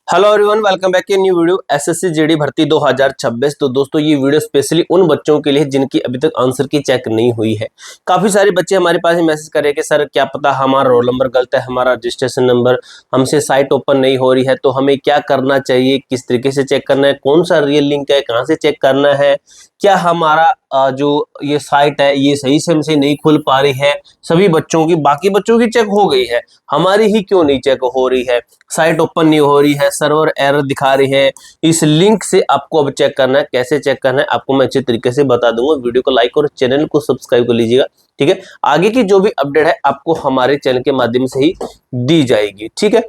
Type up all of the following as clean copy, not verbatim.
Hello everyone, welcome back to new video SSC GD भर्ती 2026। तो दोस्तों ये वीडियो स्पेशली उन बच्चों के लिए जिनकी अभी तक आंसर की चेक नहीं हुई है। काफी सारे बच्चे हमारे पास मैसेज कर रहे हैं कि सर क्या पता हमारा रोल नंबर गलत है, हमारा रजिस्ट्रेशन नंबर, हमसे साइट ओपन नहीं हो रही है, तो हमें क्या करना चाहिए, किस तरीके से चेक करना है, कौन सा रियल लिंक है, कहाँ से चेक करना है, क्या हमारा जो ये साइट है ये सही से हमसे नहीं खुल पा रही है। सभी बच्चों की, बाकी बच्चों की चेक हो गई है, हमारी ही क्यों नहीं चेक हो रही है, साइट ओपन नहीं हो रही है, सर्वर एरर दिखा रही है। इस लिंक से आपको अब चेक करना है, कैसे चेक करना है आपको मैं अच्छे तरीके से बता दूंगा। वीडियो को लाइक और चैनल को सब्सक्राइब कर लीजिएगा, ठीक है। आगे की जो भी अपडेट है आपको हमारे चैनल के माध्यम से ही दी जाएगी, ठीक है।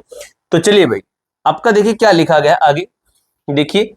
तो चलिए भाई, आपका देखिए क्या लिखा गया आगे, देखिए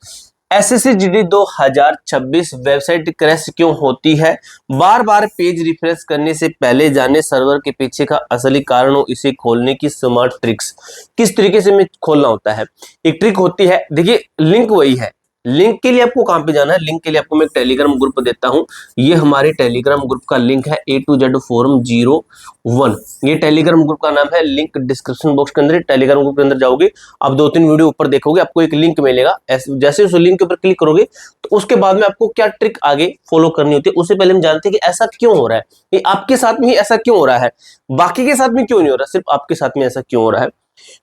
एसएससी जीडी 2026 वेबसाइट क्रैश क्यों होती है, बार बार पेज रिफ्रेश करने से पहले जाने सर्वर के पीछे का असली कारण और इसे खोलने की स्मार्ट ट्रिक्स। किस तरीके से में खोलना होता है, एक ट्रिक होती है। देखिए लिंक वही है, लिंक के लिए आपको कहां पे जाना है, लिंक के लिए आपको मैं एक टेलीग्राम ग्रुप देता हूं। ये हमारे टेलीग्राम ग्रुप का लिंक है A to Z फोरम 01। ये टेलीग्राम ग्रुप का नाम है, लिंक डिस्क्रिप्शन बॉक्स के अंदर, टेलीग्राम ग्रुप के अंदर जाओगे आप 2-3 वीडियो ऊपर देखोगे, आपको एक लिंक मिलेगा। जैसे उस लिंक के ऊपर क्लिक करोगे तो उसके बाद में आपको क्या ट्रिक आगे फॉलो करनी होती है, उससे पहले हम जानते हैं कि ऐसा क्यों हो रहा है, ये आपके साथ में ही ऐसा क्यों हो रहा है, बाकी के साथ में क्यों नहीं हो रहा, सिर्फ आपके साथ में ऐसा क्यों हो रहा है।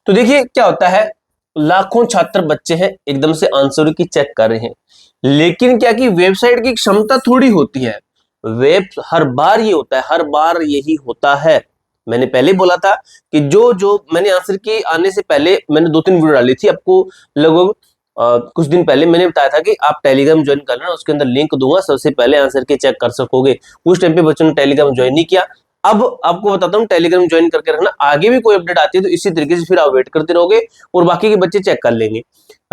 तो देखिए क्या होता है, लाखों छात्र बच्चे हैं एकदम से आंसर की चेक कर रहे हैं, लेकिन क्या कि वेबसाइट की क्षमता थोड़ी होती है। हर बार ये होता है, हर बार यही होता है। मैंने पहले बोला था कि जो जो मैंने आंसर की आने से पहले मैंने 2-3 वीडियो डाली थी आपको, लगभग कुछ दिन पहले मैंने बताया था कि आप टेलीग्राम ज्वाइन कर लेना, उसके अंदर लिंक दूंगा, सबसे पहले आंसर की चेक कर सकोगे। उस टाइम पे बच्चों ने टेलीग्राम ज्वाइन नहीं किया। अब आपको बताता हूँ, टेलीग्राम ज्वाइन करके रखना, आगे भी कोई अपडेट आती है तो इसी तरीके से फिर आप वेट करते रहोगे और बाकी के बच्चे चेक कर लेंगे।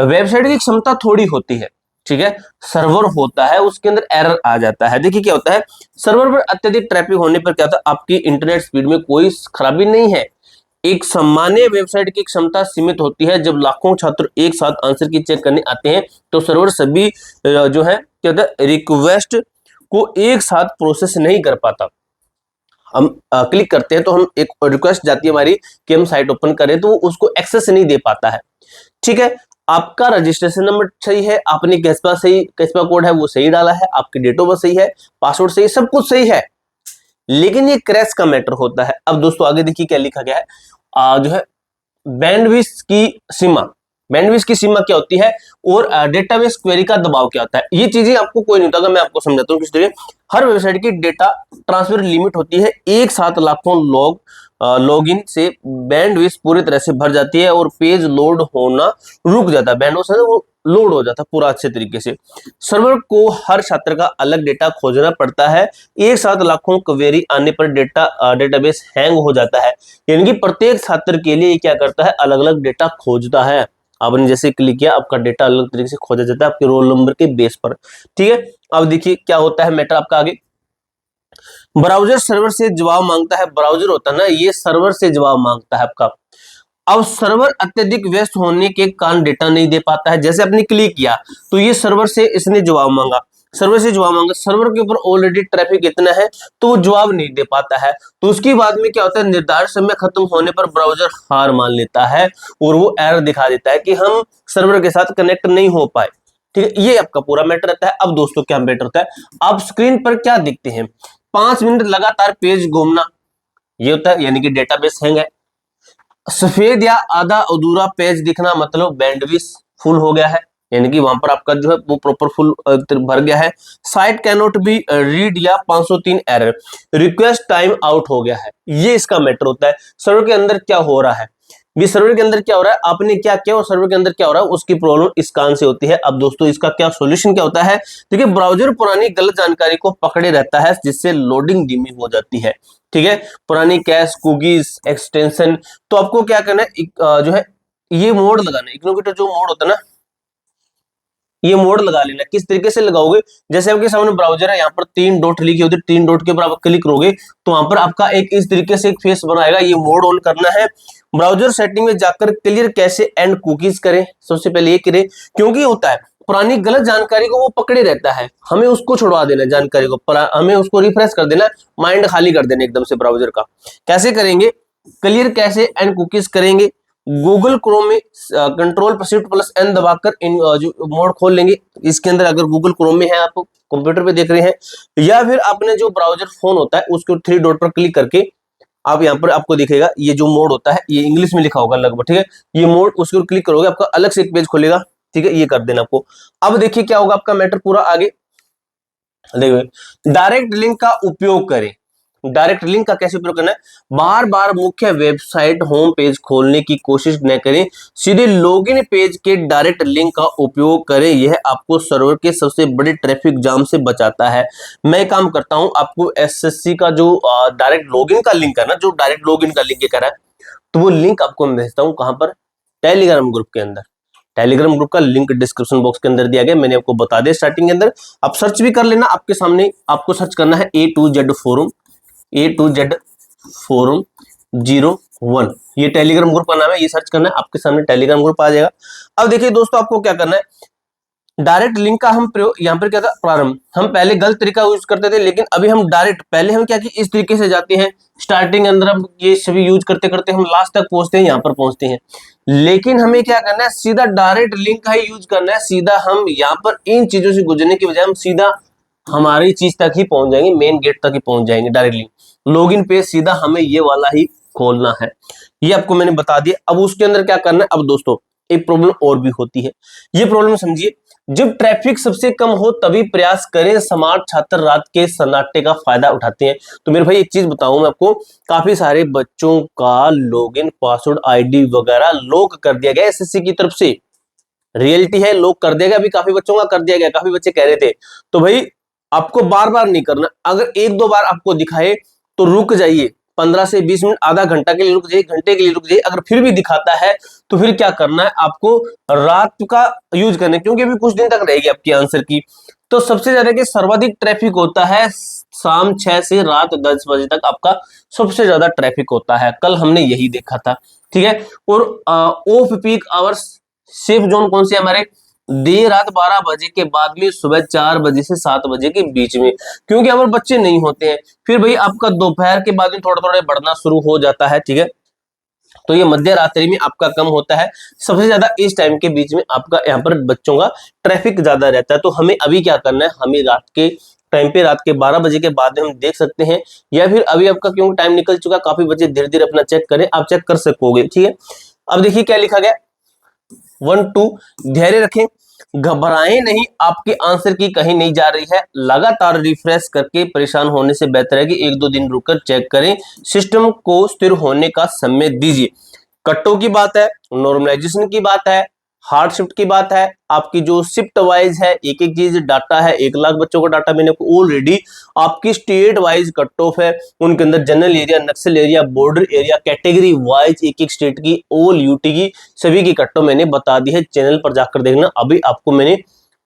वेबसाइट की क्षमता थोड़ी होती है, ठीक है, सर्वर होता है उसके अंदर एरर आ जाता है। देखिए क्या होता है, सर्वर पर अत्यधिक ट्रैफिक होने पर क्या होता है, आपकी इंटरनेट स्पीड में कोई खराबी नहीं है। एक सामान्य वेबसाइट की क्षमता सीमित होती है। जब लाखों छात्र एक साथ आंसर की चेक करने आते हैं तो सर्वर सभी जो है क्या होता है, रिक्वेस्ट को एक साथ प्रोसेस नहीं कर पाता। हम क्लिक करते हैं तो हम एक रिक्वेस्ट जाती है हमारी कि हम साइट ओपन करें, तो उसको एक्सेस नहीं दे पाता है, ठीक है। आपका रजिस्ट्रेशन नंबर सही है, आपने कैस्पा कोड है वो सही डाला है, आपकी डेट ऑफ बर्थ सही है, पासवर्ड सही, सब कुछ सही है, लेकिन ये क्रैश का मैटर होता है। अब दोस्तों आगे देखिए क्या लिखा गया है, जो है बैंडविड्थ की सीमा, बैंडविड्थ की सीमा क्या होती है और डेटाबेस क्वेरी का दबाव क्या होता है। ये चीजें आपको कोई नहीं होता, मैं आपको समझाता हूँ किस तरह। हर वेबसाइट की डेटा ट्रांसफर लिमिट होती है, एक साथ लाखों लॉगिन से बैंडविड्थ पूरी तरह से भर जाती है और पेज लोड होना रुक जाता है, बैंडविड्थ वो लोड हो जाता है पूरा अच्छे तरीके से। सर्वर को हर छात्र का अलग डेटा खोजना पड़ता है, एक साथ लाखों क्वेरी आने पर डेटाबेस हैंग हो जाता है, यानी कि प्रत्येक छात्र के लिए क्या करता है, अलग अलग डेटा खोजता है। आपने जैसे क्लिक किया आपका डेटा अलग तरीके से खोजा जाता है आपके रोल नंबर के बेस पर, ठीक है। अब देखिए क्या होता है मैटर आपका आगे, ब्राउजर सर्वर से जवाब मांगता है, ब्राउजर होता है ना ये सर्वर से जवाब मांगता है आपका। अब सर्वर अत्यधिक व्यस्त होने के कारण डेटा नहीं दे पाता है। जैसे आपने क्लिक किया तो ये सर्वर से इसने जवाब मांगा, सर्वर से जवाब मांगा, सर्वर के ऊपर ऑलरेडी ट्रैफिक इतना है तो वो जवाब नहीं दे पाता है। तो उसके बाद में क्या होता है, निर्धारित समय खत्म होने पर ब्राउजर हार मान लेता है और वो एरर दिखा देता है कि हम सर्वर के साथ कनेक्ट नहीं हो पाए, ठीक है। ये आपका पूरा मैटर रहता है। अब दोस्तों क्या मैटर होता है, आप स्क्रीन पर क्या देखते हैं, 5 मिनट लगातार पेज घूमना, ये होता है यानी कि डेटाबेस हैंग है। सफेद या आधा अधूरा पेज दिखना मतलब बैंडविड्थ फुल हो गया है, यानी कि वहां पर आपका जो है वो प्रॉपर फुल भर गया है। साइट कैनॉट बी रीड या 503 एरर, रिक्वेस्ट टाइम आउट हो गया है, ये इसका मैटर होता है। सर्वर के अंदर क्या हो रहा है, ये सर्वर के अंदर क्या हो रहा है, आपने क्या किया और सर्वर के अंदर क्या हो रहा है, उसकी प्रॉब्लम इस कारण से होती है। अब दोस्तों इसका क्या सॉल्यूशन क्या होता है, देखिए ब्राउजर पुरानी गलत जानकारी को पकड़े रहता है जिससे लोडिंग धीमी हो जाती है, ठीक है। पुरानी कैश, कुकीज, एक्सटेंशन, तो आपको क्या करना है, जो है ये मोड लगाना है, इग्नोर जो मोड होता है ना, ये मोड लगा लेना। किस तरीके से लगाओगे, जैसे आपके सामने ब्राउजर है, यहाँ पर 3 डॉट लिखी होती है, 3 डॉट के ऊपर आप क्लिक करोगे तो वहां पर आपका एक इस तरीके से एक फेस बनाएगा, ये मोड ऑन करना है। ब्राउजर सेटिंग में जाकर क्लियर कैसे एंड कुकीज करें, सबसे पहले ये करें, क्योंकि होता है पुरानी गलत जानकारी को वो पकड़े रहता है, हमें उसको छुड़वा देना जानकारी को, हमें उसको रिफ्रेश कर देना, माइंड खाली कर देना एकदम से ब्राउजर का। कैसे करेंगे, क्लियर कैसे एंड कुकीज करेंगे, गूगल क्रोम में कंट्रोल शिफ्ट प्लस एन दबाकर इन जो मोड खोल लेंगे। इसके अंदर अगर गूगल क्रोम में है, आप कंप्यूटर पे देख रहे हैं, या फिर आपने जो ब्राउजर फोन होता है उसके 3 डॉट पर क्लिक करके आप यहाँ पर आपको दिखेगा ये जो मोड होता है, ये इंग्लिश में लिखा होगा लगभग, ठीक है। ये मोड उसके ऊपर क्लिक करोगे आपका अलग से एक पेज खोलेगा, ठीक है, ये कर देना आपको। अब देखिए क्या होगा, आपका मैटर पूरा आगे देखिए। डायरेक्ट लिंक का उपयोग करें। डायरेक्ट लिंक का कैसे उपयोग करना है, बार बार मुख्य वेबसाइट होम पेज खोलने की कोशिश न करें, सीधे लॉगिन पेज के डायरेक्ट लिंक का उपयोग करें। यह आपको सर्वर के सबसे बड़े ट्रैफिक जाम से बचाता है। मैं काम करता हूं, आपको एसएससी का जो डायरेक्ट लॉगिन का लिंक है ना, जो डायरेक्ट लॉगिन का लिंक कह रहा है, तो वो लिंक आपको मैं भेजता हूं कहां पर, टेलीग्राम ग्रुप के अंदर। टेलीग्राम ग्रुप का लिंक डिस्क्रिप्शन बॉक्स के अंदर दिया गया, मैंने आपको बता दिया स्टार्टिंग के अंदर। आप सर्च भी कर लेना, आपके सामने आपको सर्च करना है A to Z forum, A to Z forum 01, ये टेलीग्राम ग्रुप का नाम है, ये सर्च करना है, आपके सामने टेलीग्राम ग्रुप आ जाएगा। अब देखिए दोस्तों, आपको क्या करना है, डायरेक्ट लिंक का हम प्रयोग, यहाँ पर क्या था प्रारंभ, हम पहले गलत तरीका यूज करते थे, लेकिन अभी हम डायरेक्ट, पहले हम क्या कि इस तरीके से जाते हैं स्टार्टिंग अंदर, हम ये सभी यूज करते करते हम लास्ट तक पहुंचते हैं, यहाँ पर पहुंचते हैं। लेकिन हमें क्या करना है, सीधा डायरेक्ट लिंक का ही यूज करना है। सीधा हम यहाँ पर इन चीजों से गुजरने की बजाय हम सीधा हमारी चीज तक ही पहुंच जाएंगे, मेन गेट तक ही पहुंच जाएंगे। डायरेक्ट लिंक लॉगिन पेज सीधा हमें ये वाला ही खोलना है, ये आपको मैंने बता दिया। अब उसके अंदर क्या करना है, अब दोस्तों एक प्रॉब्लम और भी होती है, ये प्रॉब्लम समझिए। जब ट्रैफिक सबसे कम हो तभी प्रयास करें, स्मार्ट छात्र रात के सन्नाटे का फायदा उठाते हैं। तो मेरे भाई एक चीज बताऊं मैं आपको, काफी सारे बच्चों का लॉगिन पासवर्ड आईडी वगैरह लॉक कर दिया गया एसएससी की तरफ से, रियलिटी है, लॉक कर दिया गया। अभी काफी बच्चों का कर दिया गया, काफी बच्चे कह रहे थे। तो भाई आपको बार बार नहीं करना, अगर 1-2 बार आपको दिखाए तो रुक जाइए, 15 से 20 मिनट, आधा घंटा के लिए रुक जाइए, घंटे के लिए रुक जाइए। अगर फिर भी दिखाता है तो फिर क्या करना है, आपको रात का यूज करना है, क्योंकि अभी कुछ दिन तक रहेगी आपकी आंसर की। तो सबसे ज्यादा कि सर्वाधिक ट्रैफिक होता है शाम 6 से रात 10 बजे तक, आपका सबसे ज्यादा ट्रैफिक होता है। कल हमने यही देखा था, ठीक है। और off peak hours safe zone कौन से हमारे, देर रात 12 बजे के बाद में, सुबह 4 बजे से 7 बजे के बीच में, क्योंकि हमारे बच्चे नहीं होते हैं। फिर भाई आपका दोपहर के बाद में थोड़ा थोड़ा बढ़ना शुरू हो जाता है, ठीक है। तो ये मध्य रात्रि में आपका कम होता है, सबसे ज्यादा इस टाइम के बीच में आपका यहाँ पर बच्चों का ट्रैफिक ज्यादा रहता है। तो हमें अभी क्या करना है, हमें रात के टाइम पे, रात के 12 बजे के बाद हम देख सकते हैं, या फिर अभी आपका क्योंकि टाइम निकल चुका, काफी बच्चे धीरे धीरे अपना चेक करें, आप चेक कर सकोगे, ठीक है। अब देखिए क्या लिखा गया, 1-2 धैर्य रखें, घबराएं नहीं, आपके आंसर की कहीं नहीं जा रही है। लगातार रिफ्रेश करके परेशान होने से बेहतर है कि 1-2 दिन रुककर चेक करें, सिस्टम को स्थिर होने का समय दीजिए। कट्टों की बात है, नॉर्मलाइजेशन की बात है, हार्ड शिफ्ट की बात है, आपकी जो शिफ्ट वाइज है, एक एक चीज डाटा है, 1 लाख बच्चों का डाटा मैंने ऑलरेडी, आपकी स्टेट वाइज कट ऑफ है, उनके अंदर general area, Naxal area, border area, category wise एक एक स्टेट की, ऑल यूटी की, सभी की कट ऑफ मैंने बता दी है। चैनल पर जाकर देखना, अभी आपको मैंने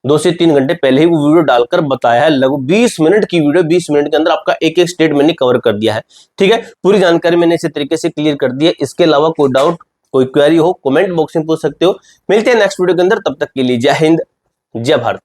2 से 3 घंटे पहले ही वो वीडियो डालकर बताया है, लगभग 20 मिनट की वीडियो, 20 मिनट के अंदर आपका एक एक स्टेट मैंने कवर कर दिया है, ठीक है। पूरी जानकारी मैंने इसी तरीके से क्लियर कर दी है। इसके अलावा कोई डाउट, कोई क्वेरी हो, कमेंट बॉक्स में पूछ सकते हो। मिलते हैं नेक्स्ट वीडियो के अंदर, तब तक के लिए जय हिंद, जय भारत।